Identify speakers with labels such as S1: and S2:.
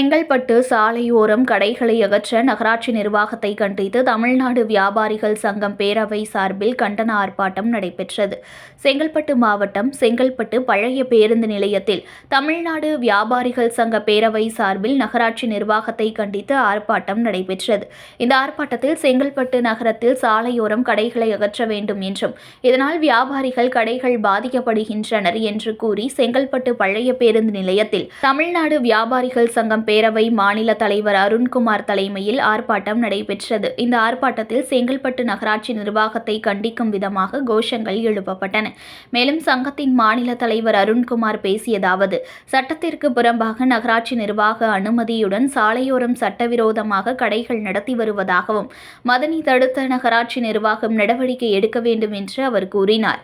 S1: செங்கல்பட்டு சாலையோரம் கடைகளை அகற்ற நகராட்சி நிர்வாகத்தை கண்டித்து தமிழ்நாடு வியாபாரிகள் சங்கம் பேரவை சார்பில் கண்டன ஆர்ப்பாட்டம் நடைபெற்றது. செங்கல்பட்டு மாவட்டம் செங்கல்பட்டு பழைய பேருந்து நிலையத்தில் தமிழ்நாடு வியாபாரிகள் சங்க பேரவை சார்பில் நகராட்சி நிர்வாகத்தை கண்டித்து ஆர்ப்பாட்டம் நடைபெற்றது. இந்த ஆர்ப்பாட்டத்தில் செங்கல்பட்டு நகரத்தில் சாலையோரம் கடைகளை அகற்ற வேண்டும் என்றும், இதனால் வியாபாரிகள் கடைகள் பாதிக்கப்படுகின்றனர் என்று கூறி செங்கல்பட்டு பழைய பேருந்து நிலையத்தில் தமிழ்நாடு வியாபாரிகள் சங்கம் பேரவை மாநில தலைவர் அருண்குமார் தலைமையில் ஆர்ப்பாட்டம் நடைபெற்றது. இந்த ஆர்ப்பாட்டத்தில் செங்கல்பட்டு நகராட்சி நிர்வாகத்தை கண்டிக்கும் விதமாக கோஷங்கள் எழுப்பப்பட்டன. மேலும் சங்கத்தின் மாநில தலைவர் அருண்குமார் பேசியதாவது, சட்டத்திற்கு புறம்பாக நகராட்சி நிர்வாக அனுமதியுடன் சாலையோரம் சட்டவிரோதமாக கடைகள் நடத்தி வருவதாகவும், அதனை தடுத்த நகராட்சி நிர்வாகம் நடவடிக்கை எடுக்க வேண்டும் என்று அவர் கூறினார்.